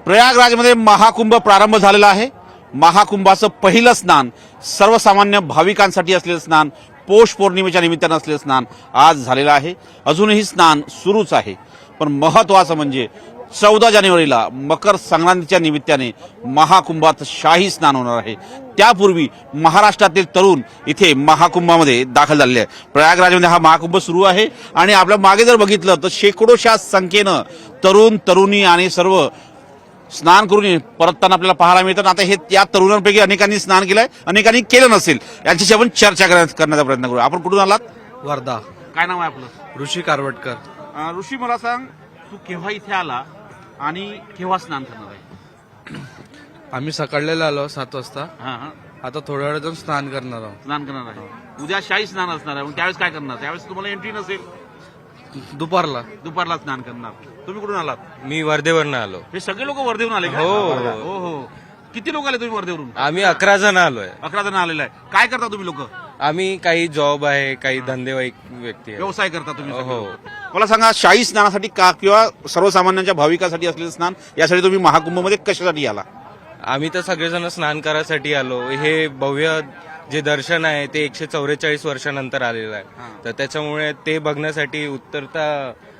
प्रयागराजमध्ये महाकुंभ प्रारंभ झालेला आहे। महाकुंभाचं पहिलं स्नान, सर्वसामान्य भाविकांसाठी असलेलं स्नान, पौष पौर्णिमेच्या निमित्तानं असलेलं स्नान आज झालेलं आहे। अजूनही स्नान सुरूच आहे। पण महत्त्वाचं म्हणजे 14 जानेवारीला मकर संक्रांतीच्या निमित्ताने महाकुंभात शाही स्नान होणार आहे। त्यापूर्वी महाराष्ट्रातील तरुण इथे महाकुंभामध्ये दाखल झालेले आहे। प्रयागराजमध्ये हा महाकुंभ सुरू आहे आणि आपल्या मागे जर बघितलं तर शेकडोच्या संख्येनं तरुण तरुणी आणि सर्व स्नान करून परतताना आपल्याला पाहायला मिळतात। आता हे या तरुणांपैकी अनेकांनी स्नान केलंय, अनेकांनी केलं नसेल, याच्याशी आपण चर्चा करण्याचा प्रयत्न करू। आपण कुठून आलात? वर्धा। काय नाव आहे आपलं? ऋषी कारवटकर। ऋषी, मला सांग, तू केव्हा इथे आला आणि केव्हा स्नान करणार आहे? आम्ही सकाळला आलो 7 वाजता। हा, आता थोड्या वेळातून स्नान करणार आहोत। स्नान करणार आहे। उद्या शाही स्नान असणार आहे, मग त्यावेळेस काय करणार? त्यावेळेस तुम्हाला एंट्री नसेल, दुपारला स्नान करणार। तुम्ही कुठून आलात? मी वर्धेवरनं आलो। हे सगळे लोक वर्धेवरून आले का? हो हो। किती लोक आले तुम्ही वर्धेवरून? आम्ही 11 जण आलोय। 11 जण आलेले आहे। काय करता तुम्ही लोक? आम्ही काही जॉब आहे, काही धंदेवाईक व्यक्ती आहे। व्यवसाय करता तुम्ही सगळे? हो। मला सांगा, शाही स्नानासाठी का किंवा सर्वसामान्यांच्या भाविकांसाठी असलेलं स्नान, यासाठी तुम्ही महाकुंभमध्ये कशासाठी आला? आम्ही तर सगळेजण स्नान करायसाठी आलो। हे भव्य जे दर्शन आहे ते 144 वर्षानंतर आलेलं आहे, तर त्याच्यामुळे ते बघण्यासाठी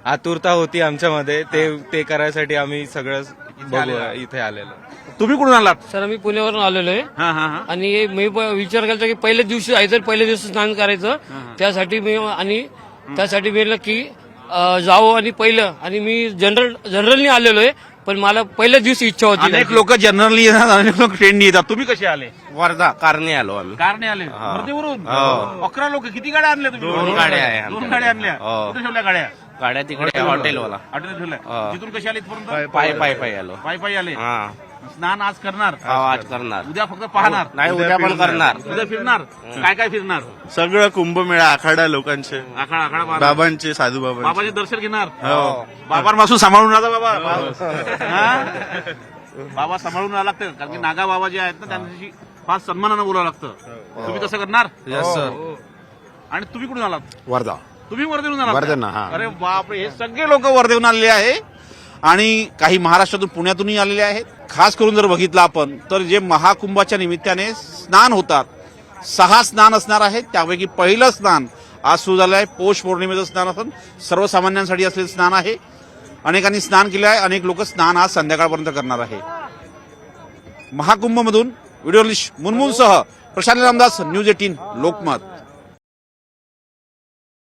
आतुरता होती आमच्यामध्ये। ते करायसाठी आम्ही सगळं इथे आलेलो। तुम्ही कुठून आलात? सर, आम्ही पुण्यावरून आलेलो आहे हा हा हा। आणि मी विचार केला की पहिल्या दिवशी आहे तर पहिल्या दिवशी स्नान करायचं, त्यासाठी मी म्हटलं की जावं आणि पहिलं, आणि मी जनरलनी आलेलो आहे, पण मला पहिल्या दिवशी इच्छा होती। अनेक लोक जनरली येतात, अनेक लोक ट्रेननी येतात। तुम्ही कसे आले? वर्धा कारने आलो आम्ही। कारने आले वर्धेवरून? 11 लोक। किती गाड्या आणल्या तुम्ही? 2 गाड्या आहे. 2 गाड्या आणल्या। कुठे ठेवल्या गाड्या? गाड्या तिकडे हॉटेलवाला। हॉटेल ठेवल्या। तिथून कशी आली इथपर्यंत? पायी आलो। पायी आले। स्नान आज करणार? आज करणार। उद्या फक्त पाहणार? नाही, उद्या पण करणार। उद्या फिरणार? काय काय फिरणार? सगळं कुंभमेळा, आखाडा लोकांचे, आखाडा पाहणार? बाबांचे, साधू बाबाचे दर्शन घेणार? हो. बाबांपासून सांभाळून राहा बाबा। हा? बाबा सांभाळून राहावं लागतं, कारण की नागा बाबा जे आहेत ना, त्यांच्याशी फार सन्मानानं बोलावं लागतं। तुम्ही तसं करणार? Yes sir. आणि तुम्ही कुठून आलात? वर्धा। तुम्ही वर्धेवरून आलात? वर्धेवरून, हा. अरे बापरे, हे सगळे लोक वर्धेवरून आलेले आहे आणि काही महाराष्ट्रातून, पुण्यातूनही आलेले आहेत। खास करून जर बघितलं आपण तर जे महाकुंभाच्या निमित्ताने स्नान होतात, 6 स्नान असणार आहेत। त्यापैकी पहिलं स्नान आज सुरू झालं आहे। पौष पौर्णिमेचं स्नान असून सर्वसामान्यांसाठी असलेलं स्नान आहे। अनेकांनी स्नान केलं आहे, अनेक लोक स्नान आज संध्याकाळपर्यंत करणार आहे। महाकुंभमधून व्हिडिओ जर्नलिस्ट मुनमुनसह प्रशांत रामदास, न्यूज 18 लोकमत।